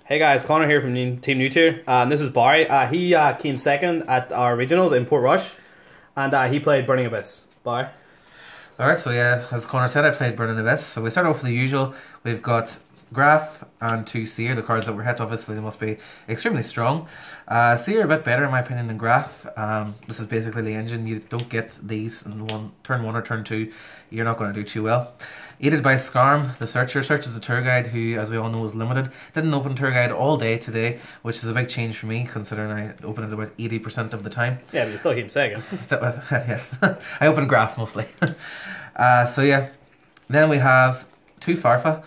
Hey guys, Connor here from Team New Tier, and this is Barry. He came second at our regionals in Portrush, and he played Burning Abyss. Barry? Alright, so yeah, as Connor said, I played Burning Abyss. So we start off with the usual. We've got Graf and 2 Seer, the cards that were hit. Obviously, they must be extremely strong. Seer a bit better, in my opinion, than Graf. This is basically the engine. You don't get these in turn 1 or turn 2. You're not going to do too well. Aided by Skarm, the Searcher. Search is a tour guide who, as we all know, is limited. Didn't open tour guide all day today, which is a big change for me, considering I open it about 80% of the time. Yeah, but you still came second. Yeah, I open Graf mostly. So yeah, then we have 2 Farfa.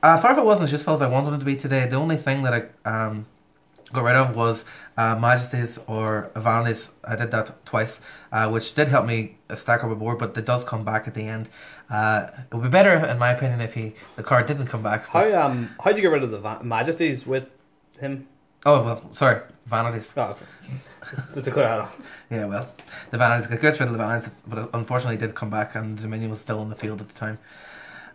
Farfa wasn't as useful as I wanted it to be today. The only thing that I got rid of was Majesties or Vanities. I did that twice, which did help me stack up a board, but it does come back at the end. It would be better, in my opinion, if the card didn't come back. How'd you get rid of the Majesties with him? Oh, well, sorry, Vanities. Oh, okay. Just to clear that up. Yeah, well, the Vanities, it gets rid of the Vanities, but unfortunately did come back, and Dominion was still on the field at the time.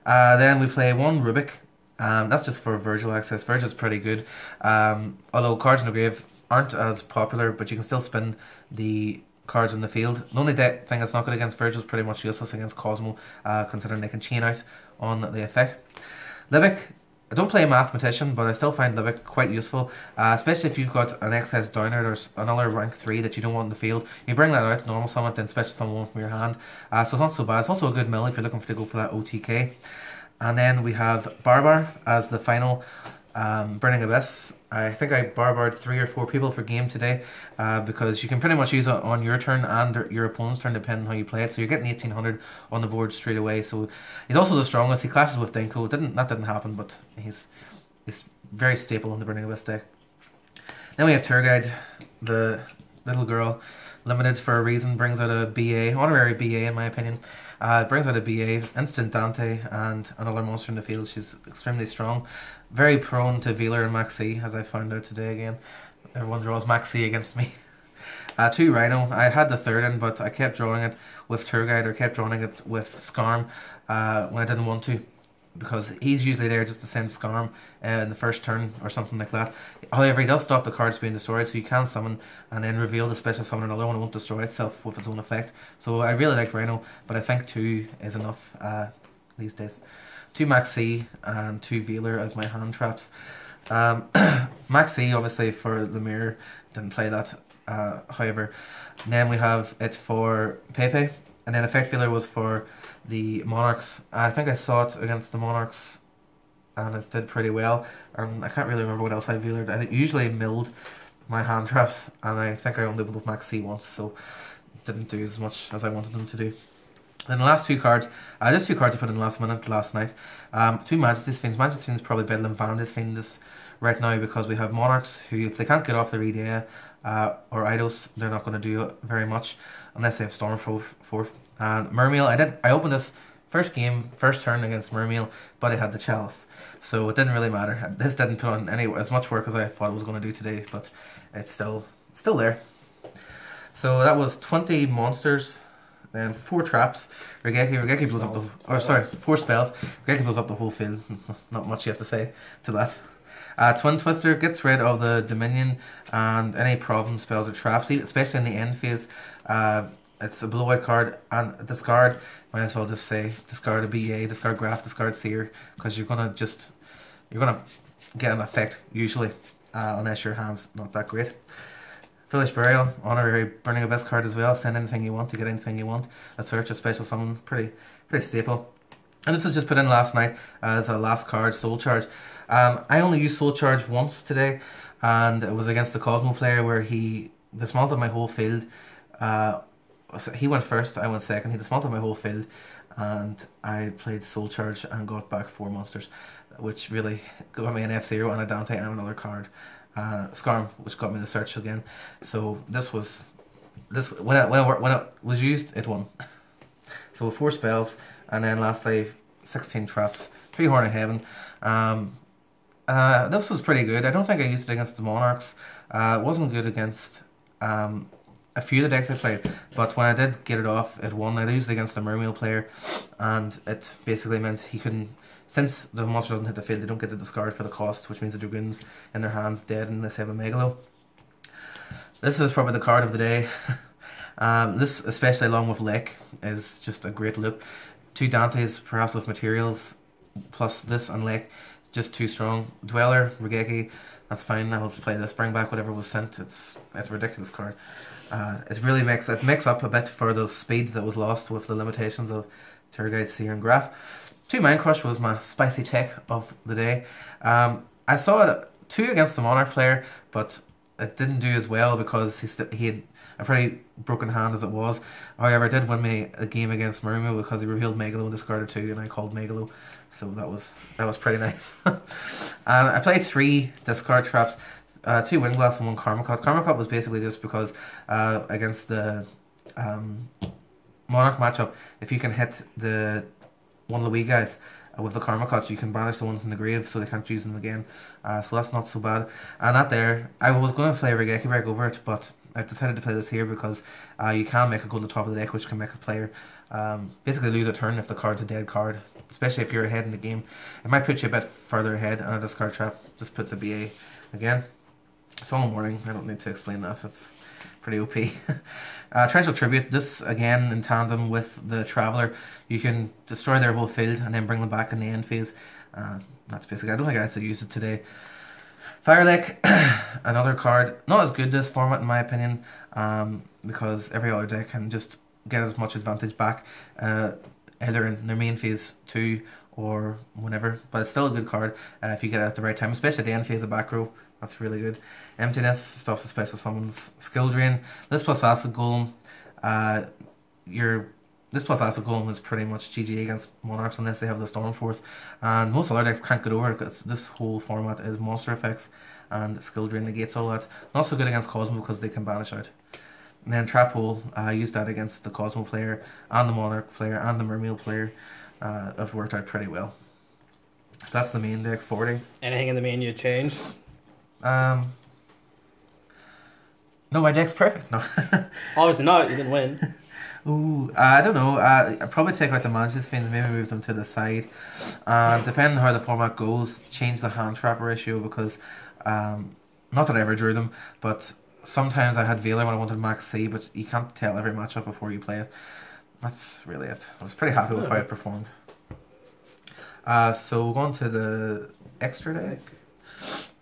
Then we play 1 Rubik. That's just for Virgil access. Virgil's pretty good. Although cards in the grave aren't as popular, but you can still spin the cards in the field. The only thing that's not good against Virgil is pretty much useless against Cosmo, considering they can chain out on the effect. Libic, I don't play Mathematician, but I still find Libic quite useful, especially if you've got an excess downer or another rank 3 that you don't want in the field. You bring that out, normal summon, then special summon from your hand. So it's not so bad. It's also a good mill if you're looking to go for that OTK. And then we have Barbar as the final Burning Abyss. I think I barbared 3 or 4 people for game today, because you can pretty much use it on your turn and your opponent's turn depending on how you play it. So you're getting 1800 on the board straight away. So he's also the strongest. He clashes with Denko. That didn't happen, but he's very staple in the Burning Abyss deck. Then we have Tour Guide, the little girl, limited for a reason, brings out a BA, honorary BA in my opinion. Brings out a BA, instant Dante, and another monster in the field. She's extremely strong. Very prone to Velar and Maxi, as I found out today again. Everyone draws Maxi against me. 2 Rhino. I had the third in, but I kept drawing it with Tour Guide, or kept drawing it with Skarm when I didn't want to, because he's usually there just to send Skarm in the first turn or something like that. However, he does stop the cards being destroyed, so you can summon and then reveal the special summon another one. It won't destroy itself with its own effect. So I really like Rhino, but I think 2 is enough these days. 2 Maxi and 2 Velar as my hand traps. Maxi, obviously, for the mirror, didn't play that. However, then we have it for Pepe, and then Effect Velar was for the Monarchs. I think I saw it against the Monarchs and it did pretty well. I can't really remember what else I Velared. I think usually milled my hand traps, and I think I only opened with Max C once, so didn't do as much as I wanted them to do. Then the last 2 cards, just 2 cards I put in last minute last night. 2 Majesty's Fiends. Majesty's Fiends probably better than Vanity's Fiends right now, because we have Monarchs who, if they can't get off their EDA or Eidos, they're not going to do very much unless they have Stormforth. And Mermail, I opened this first turn against Mermail, but it had the Chalice, so it didn't really matter. This didn't put on as much work as I thought it was going to do today, but it's still there. So that was 20 monsters, then 4 traps. Regeki blows up the, or sorry, 4 spells. Regeki blows up the whole field. Not much you have to say to that. Twin Twister gets rid of the Dominion and any problem spells or traps, especially in the end phase. It's a blowout card, and discard, might as well just say discard a BA, discard Graf, discard Seer, because you're gonna get an effect usually, unless your hand's not that great. Foolish Burial, honorary Burning Abyss card as well. Send anything you want to get anything you want. A search, a special summon, pretty staple. And this was just put in last night as a last card, Soul Charge. I only used Soul Charge once today, and it was against the Cosmo player where he dismantled my whole field. So he went first, I went second. He dismantled my whole field, and I played Soul Charge and got back 4 monsters, which really got me an F-Zero and a Dante and another card. Skarm, which got me the search again. So when it was used, it won. So 4 spells, and then lastly 16 traps, 3 Horn of Heaven. This was pretty good. I don't think I used it against the Monarchs. It wasn't good against a few of the decks I played, but when I did get it off, it won. I used it against a Mermail player, and it basically meant he couldn't since the monster doesn't hit the field, they don't get to discard for the cost, which means the Dragoons in their hands dead unless they have a Megalo. This is probably the card of the day. This, especially along with Lek, is just a great loop. 2 Dantes, perhaps with materials, plus this and Lek, just too strong. Dweller, Regeki, that's fine. I'll play this. Bring back whatever was sent. It's a ridiculous card. It really makes up a bit for the speed that was lost with the limitations of Terrorguide, Seer, and Graph. 2 Mind Crush was my spicy tech of the day. I saw it 2 against the Monarch player, but it didn't do as well because he had a pretty broken hand as it was. However, it did win me a game against Murmur because he revealed Megalo and discarded 2, and I called Megalo, so that was pretty nice. And I played 3 discard traps, 2 Wind Blast and 1 Karmakot. Karmakot was basically just because against the Monarch matchup, if you can hit the one of the wee guys with the Karmakot, you can banish the ones in the grave so they can't use them again. So that's not so bad. And that there, I was going to play Regeki Break over it, but I've decided to play this here because you can make it go to the top of the deck, which can make a player basically lose a turn if the card's a dead card, especially if you're ahead in the game. It might put you a bit further ahead, and a discard trap just puts a BA again. It's all morning, I don't need to explain that, it's pretty OP. Torrential Tribute, this again in tandem with the Traveller, you can destroy their whole field and then bring them back in the end phase. That's basically, I don't think I actually used it today. Firelake, another card, not as good this format in my opinion, because every other deck can just get as much advantage back, either in their main phase 2 or whenever, but it's still a good card if you get it at the right time, especially at the end phase of back row. That's really good. Emptiness stops the special summons. Skill Drain. This plus Acid Golem. This plus Acid Golem is pretty much GG against Monarchs unless they have the Stormforth. And most other decks can't get over it because this whole format is monster effects and Skill Drain negates all that. Not so good against Cosmo because they can banish out. And then Trap Hole. I used that against the Cosmo player and the Monarch player and the Mermail player. It worked out pretty well. So that's the main deck. 40. Anything in the main you'd change? No, my deck's perfect. No. Obviously not, you didn't win. Ooh, I don't know. I'd probably take out the Management Fiends and maybe move them to the side. Depending on how the format goes, change the hand trap ratio because, not that I ever drew them, but sometimes I had Veiler when I wanted Max C, but you can't tell every matchup before you play it. That's really it. I was pretty happy with how it performed. So we're going to the extra deck.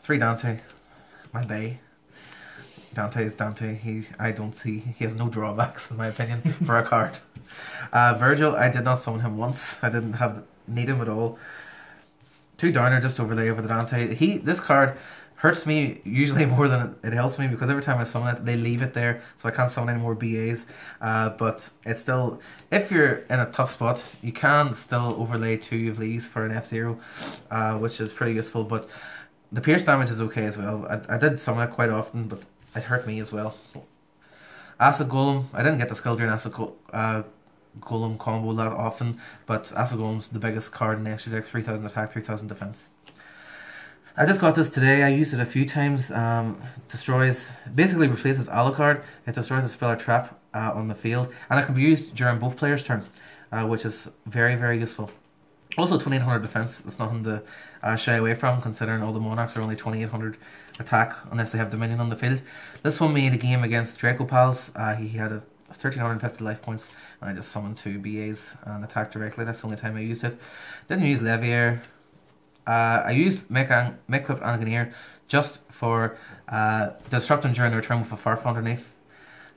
3 Dante, my bay. Dante is Dante. He has no drawbacks in my opinion for a card. Virgil, I did not summon him once. I didn't need him at all. 2 Downer just overlay over the Dante. This card hurts me usually more than it helps me because every time I summon it, they leave it there, so I can't summon any more BAs. But it's still, if you're in a tough spot, you can still overlay 2 of these for an F-Zero, which is pretty useful. But the pierce damage is okay as well. I did summon it quite often, but it hurt me as well. Acid Golem, I didn't get the Skill Drain Acid Golem combo that often, but Acid Golem's the biggest card in the extra deck, 3000 attack, 3000 defense. I just got this today, I used it a few times. Basically replaces Alucard, it destroys a spell or trap on the field, and it can be used during both players' turn, which is very, very useful. Also 2800 defense, it's nothing to shy away from considering all the Monarchs are only 2800 attack unless they have Dominion on the field. This one made a game against Draco Pals. He had 1350 life points and I just summoned 2 BAs and attacked directly. That's the only time I used it. Didn't use Levier. I used Mech-Equipped Anagonier just for disrupting during the return with a Farf underneath.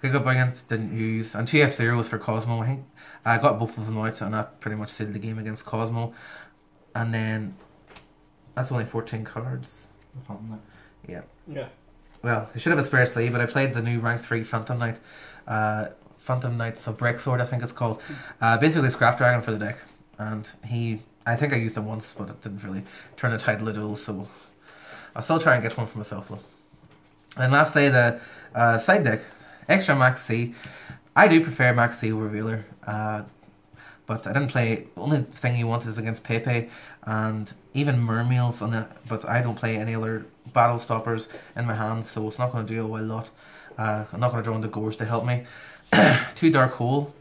Giga Brigand didn't use, and 2 F-Zeros for Cosmo. I think I got both of them out and that pretty much sealed the game against Cosmo. And then that's only 14 cards. Yeah. Well, I should have a spare sleeve, but I played the new rank 3 Phantom Knight. Phantom Knight's a Break Sword, I think it's called. Basically Scrap Dragon for the deck. And I think I used him once, but it didn't really turn the tide of the duel, so I'll still try and get one for myself though. And lastly, the side deck. Extra Max C. I do prefer Max C over Veiler, but I didn't play. The only thing you want is against Pepe and even Mermails on it, but I don't play any other battle stoppers in my hands, so it's not going to do a whole lot. I'm not going to draw on the Gorge to help me. 2 Dark Hole.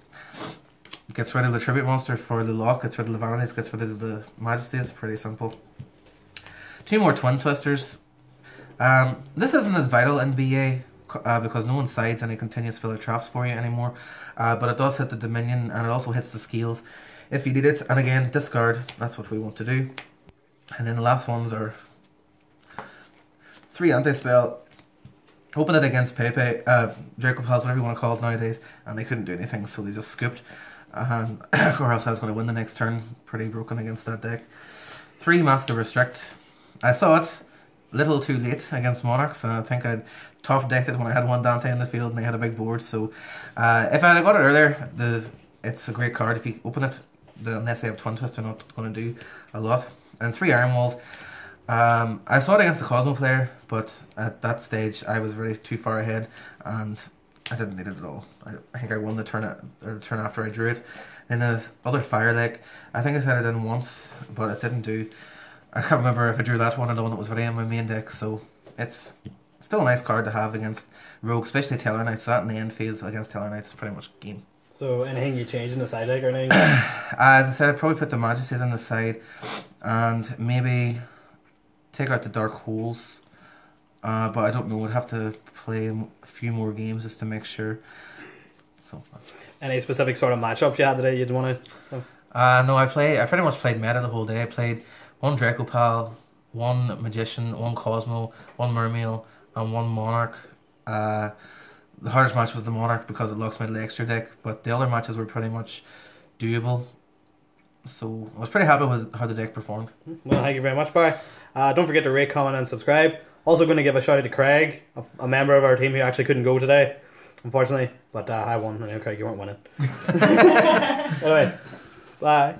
gets rid of the Tribute Monster for the lock, gets rid of the Vanities, gets rid of the Majesties. Pretty simple. 2 more Twin Twisters. This isn't as vital in BA because no one sides any continuous filler traps for you anymore. But it does hit the Dominion and it also hits the Skills if you need it. And again, discard. That's what we want to do. And then the last ones are 3 anti-spell. Open it against Pepe, Draco Pals, whatever you want to call it nowadays, and they couldn't do anything, so they just scooped. And or else I was going to win the next turn. Pretty broken against that deck. 3 Mask of Restrict. I saw it a little too late against Monarchs, and I think I'd top decked it when I had 1 Dante in the field and they had a big board. So if I had got it earlier, it's a great card. If you open it, unless they have Twin Twist, they're not going to do a lot. And 3 Iron Walls. I saw it against the Cosmo player, but at that stage I was really too far ahead and I didn't need it at all. I think I won the turn after I drew it. In the other Fire Lake, I think I said it in once, but it didn't do. I can't remember if I drew that one or the one that was already in my main deck, so it's still a nice card to have against Rogue, especially Taylor Knights. That in the end phase against Taylor Knights is pretty much game. So anything you change in the side deck or anything? As I said, I'd probably put the Majesties on the side and maybe take out the Dark Holes, but I don't know. I'd have to play a few more games just to make sure. So that's Any specific sort of matchups you had today you'd want to? no, I pretty much played meta the whole day. I played 1 Draco Pal, 1 Magician, 1 Cosmo, 1 Mermail, and 1 Monarch. The hardest match was the Monarch because it locks me to the extra deck, but the other matches were pretty much doable. So I was pretty happy with how the deck performed. Well, thank you very much, Barry. Don't forget to rate, comment, and subscribe. Also going to give a shout out to Craig, a member of our team who actually couldn't go today, unfortunately. But I won. Craig, you weren't winning. Anyway, bye.